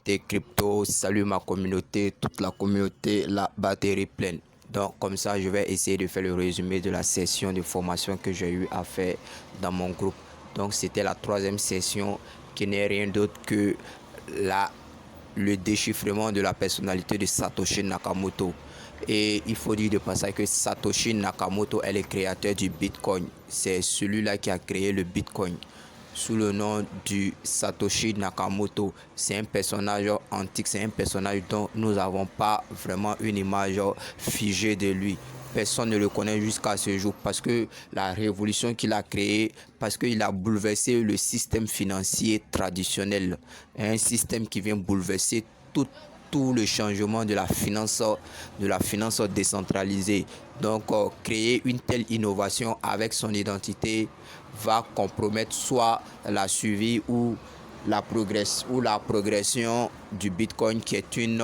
communauté crypto, salut ma communauté, toute la communauté, la batterie pleine. Donc comme ça, je vais essayer de faire le résumé de la session de formation que j'ai eu à faire dans mon groupe. Donc c'était la troisième session qui n'est rien d'autre que le déchiffrement de la personnalité de Satoshi Nakamoto. Et il faut dire de passage que Satoshi Nakamoto est le créateur du Bitcoin. C'est celui-là qui a créé le Bitcoin sous le nom du Satoshi Nakamoto. C'est un personnage antique, c'est un personnage dont nous n'avons pas vraiment une image figée de lui. Personne ne le connaît jusqu'à ce jour parce que la révolution qu'il a créée, parce qu'il a bouleversé le système financier traditionnel. Un système qui vient bouleverser tout le changement de la finance décentralisée. Donc, créer une telle innovation avec son identité va compromettre soit la suivi ou la progression du Bitcoin qui est une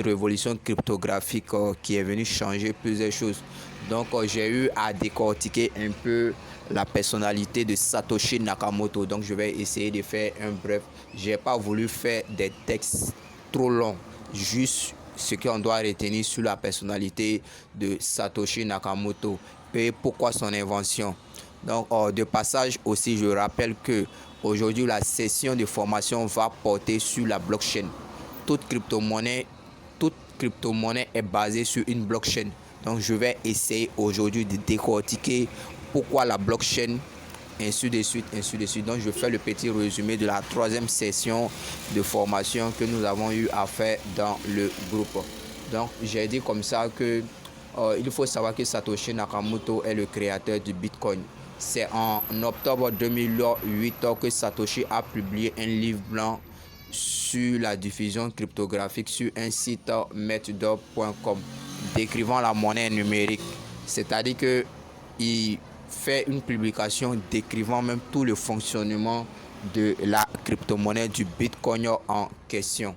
révolution cryptographique qui est venue changer plusieurs choses. Donc j'ai eu à décortiquer un peu la personnalité de Satoshi Nakamoto. Donc je vais essayer de faire un bref. J'ai pas voulu faire des textes trop longs, juste ce qu'on doit retenir sur la personnalité de Satoshi Nakamoto et pourquoi son invention. Donc de passage aussi, je rappelle que aujourd'hui la session de formation va porter sur la blockchain. Toute crypto-monnaie est basée sur une blockchain. Donc je vais essayer aujourd'hui de décortiquer pourquoi la blockchain, ainsi de suite, ainsi de suite. Donc je fais le petit résumé de la troisième session de formation que nous avons eu à faire dans le groupe. Donc j'ai dit comme ça que il faut savoir que Satoshi Nakamoto est le créateur du Bitcoin. C'est en octobre 2008 que Satoshi a publié un livre blanc sur la diffusion cryptographique sur un site metadog.com décrivant la monnaie numérique. C'est-à-dire que il fait une publication décrivant même tout le fonctionnement de la crypto-monnaie du Bitcoin en question.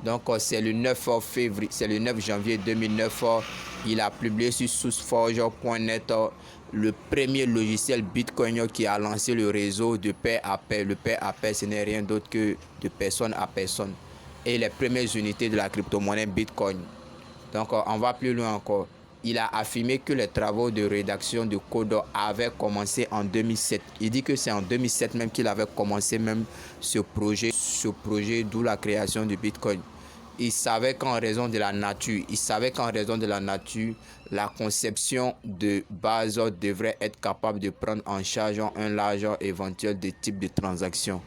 Donc c'est le 9 janvier 2009, il a publié sur sourceforge.net le premier logiciel Bitcoin qui a lancé le réseau de pair à pair. Le pair à pair, ce n'est rien d'autre que de personne à personne. Et les premières unités de la crypto-monnaie Bitcoin. Donc on va plus loin encore. Il a affirmé que les travaux de rédaction de code avaient commencé en 2007. Il dit que c'est en 2007 même qu'il avait commencé même ce projet, d'où la création du Bitcoin. Il savait qu'en raison de la nature, la conception de base devrait être capable de prendre en charge un large éventuel de types de transactions.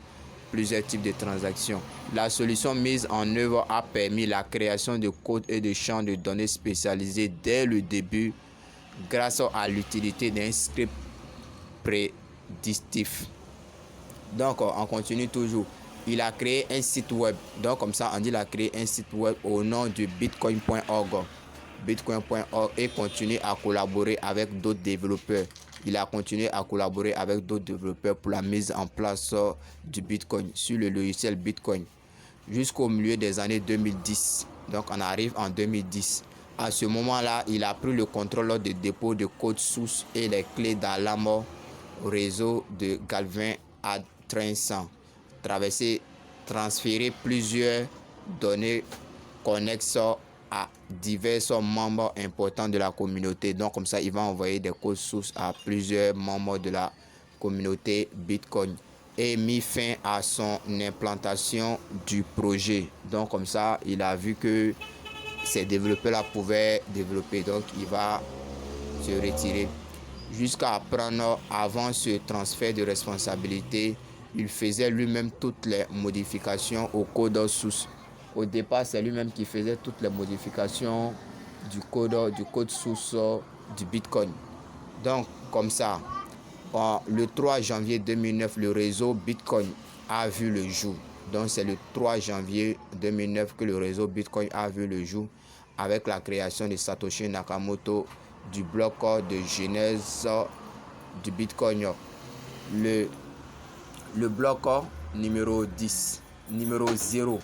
Plusieurs types de transactions. La solution mise en œuvre a permis la création de codes et de champs de données spécialisés dès le début grâce à l'utilité d'un script prédictif. Donc, on continue toujours. Il a créé un site web. Donc, comme ça, on dit qu'il a créé un site web au nom de bitcoin.org. Bitcoin.org et continue à collaborer avec d'autres développeurs. Il a continué à collaborer avec d'autres développeurs pour la mise en place du Bitcoin sur le logiciel Bitcoin jusqu'au milieu des années 2010. Donc on arrive en 2010. À ce moment-là, il a pris le contrôle des dépôts de code source et les clés d'alarme au réseau de Galvin à 300. Transférer plusieurs données connexes à divers membres importants de la communauté. Donc comme ça, il va envoyer des codes sources à plusieurs membres de la communauté Bitcoin et mis fin à son implantation du projet. Donc comme ça, il a vu que ces développeurs-là pouvaient développer. Donc il va se retirer. Jusqu'à apprendre avant ce transfert de responsabilité, il faisait lui-même toutes les modifications au code source. Au départ, c'est lui-même qui faisait toutes les modifications du code source du Bitcoin. Donc, comme ça, le 3 janvier 2009, le réseau Bitcoin a vu le jour. Donc, c'est le 3 janvier 2009 que le réseau Bitcoin a vu le jour avec la création de Satoshi Nakamoto du bloc de genèse du Bitcoin. Le bloc numéro 10, numéro 0.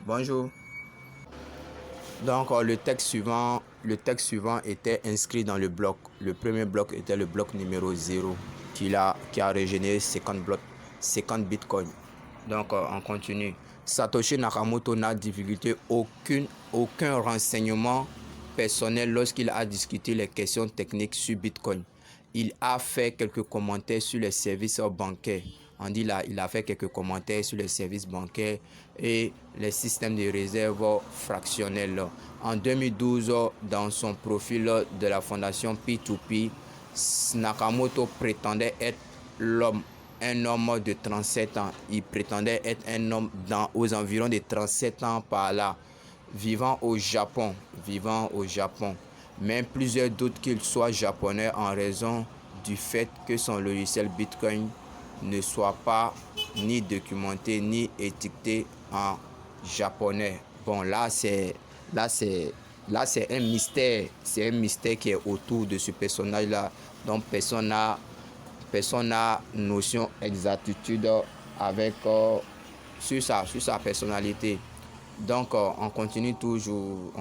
Bonjour. Donc le texte suivant était inscrit dans le bloc. Le premier bloc était le bloc numéro 0 qui a régénéré 50 bitcoins. Donc on continue. Satoshi Nakamoto n'a divulgué aucun renseignement personnel lorsqu'il a discuté les questions techniques sur Bitcoin. Il a fait quelques commentaires sur les services bancaires. On dit là, il a fait quelques commentaires sur les services bancaires et les systèmes de réserve fractionnels. En 2012, dans son profil de la fondation P2P, Nakamoto prétendait être un homme de 37 ans. Il prétendait être un homme aux environs de 37 ans par là, vivant au Japon. Mais plusieurs doutent qu'il soit japonais en raison du fait que son logiciel Bitcoin ne soit pas ni documenté ni étiqueté en japonais. Bon, là c'est un mystère. C'est un mystère qui est autour de ce personnage-là. Donc personne n'a notion exactitude avec sur sa personnalité. Donc on continue toujours.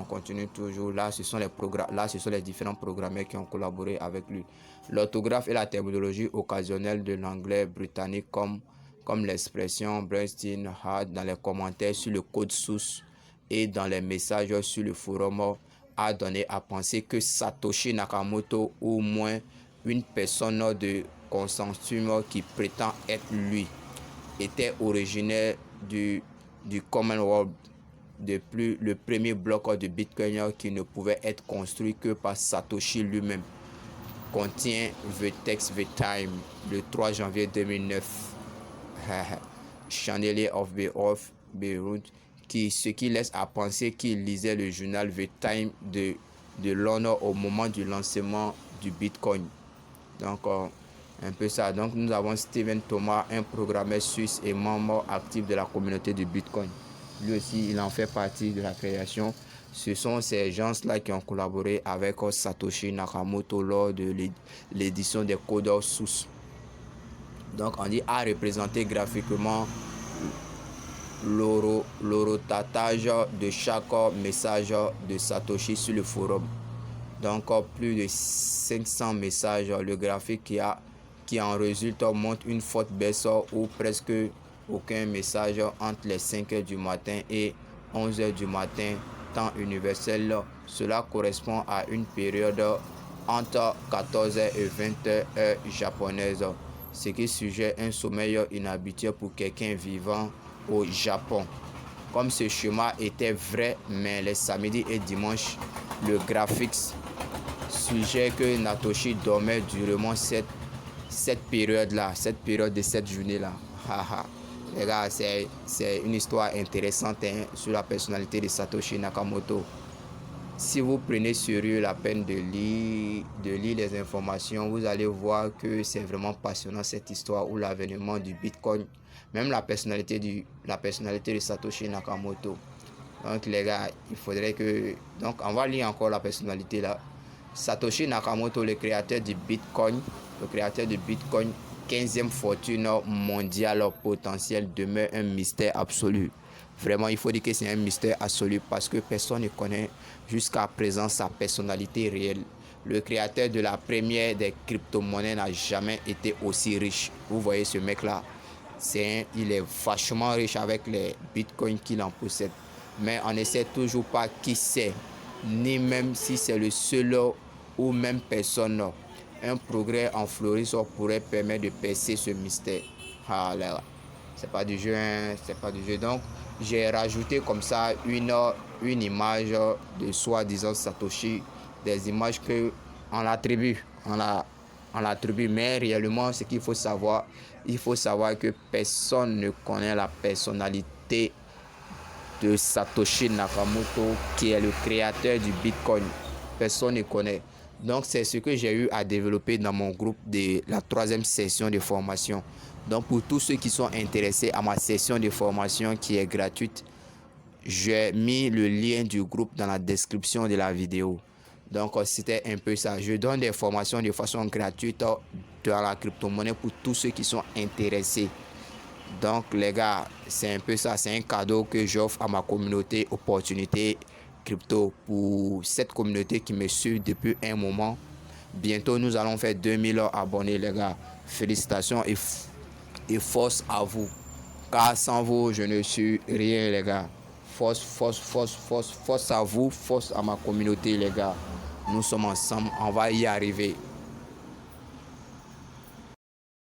Là ce sont les différents programmeurs qui ont collaboré avec lui. L'orthographe et la terminologie occasionnelle de l'anglais britannique comme l'expression Bernstein Hard dans les commentaires sur le code source et dans les messages sur le forum a donné à penser que Satoshi Nakamoto, au moins une personne de consortium qui prétend être lui, était originaire du Commonwealth. De plus, le premier bloc de Bitcoin qui ne pouvait être construit que par Satoshi lui-même contient The Text The Time le 3 janvier 2009. Chandelier of Beirut, ce qui laisse à penser qu'il lisait le journal The Time de Londres au moment du lancement du Bitcoin. Donc un peu ça. Donc nous avons Steven Thomas, un programmeur suisse et membre actif de la communauté du Bitcoin. Lui aussi, il en fait partie de la création. Ce sont ces gens-là qui ont collaboré avec Satoshi Nakamoto lors de l'édition des codes sources. Donc on dit à représenter graphiquement l'horotatage de chaque message de Satoshi sur le forum. Donc plus de 500 messages. Le graphique qui en résulte montre une forte baisse ou presque aucun message entre les 5 h du matin et 11 h du matin, temps universel. Cela correspond à une période entre 14 h et 20 h japonaises, ce qui suggère un sommeil inhabituel pour quelqu'un vivant au Japon. Comme ce schéma était vrai, mais les samedis et dimanches, le graphique suggère que Natoshi dormait durant cette période-là, cette période de cette journée-là. Les gars, c'est une histoire intéressante sur la personnalité de Satoshi Nakamoto. Si vous prenez sérieux la peine de lire les informations, vous allez voir que c'est vraiment passionnant cette histoire où l'avènement du Bitcoin, même la personnalité de Satoshi Nakamoto. Donc les gars, il faudrait que... Donc on va lire encore la personnalité là. Satoshi Nakamoto, le créateur du Bitcoin, 15e fortune mondiale potentielle, demeure un mystère absolu. Vraiment, il faut dire que c'est un mystère absolu parce que personne ne connaît jusqu'à présent sa personnalité réelle. Le créateur de la première des crypto-monnaies n'a jamais été aussi riche. Vous voyez ce mec-là, il est vachement riche avec les bitcoins qu'il en possède. Mais on ne sait toujours pas qui c'est, ni même si c'est le seul ou même personne. Un progrès en Floride pourrait permettre de percer ce mystère. Ah là, c'est pas du jeu, hein, c'est pas du jeu. Donc, j'ai rajouté comme ça une image de soi-disant Satoshi, des images que on l'attribue, mais réellement, ce qu'il faut savoir, que personne ne connaît la personnalité de Satoshi Nakamoto, qui est le créateur du Bitcoin. Personne ne connaît. Donc, c'est ce que j'ai eu à développer dans mon groupe de la 3e session de formation. Donc, pour tous ceux qui sont intéressés à ma session de formation qui est gratuite, j'ai mis le lien du groupe dans la description de la vidéo. Donc, c'était un peu ça. Je donne des formations de façon gratuite dans la crypto-monnaie pour tous ceux qui sont intéressés. Donc les gars, c'est un peu ça, c'est un cadeau que j'offre à ma communauté Opportunité Crypto, pour cette communauté qui me suit depuis un moment. Bientôt nous allons faire 2000 abonnés les gars. Félicitations et force à vous. Car sans vous, je ne suis rien les gars. Force à vous, force à ma communauté les gars. Nous sommes ensemble, on va y arriver.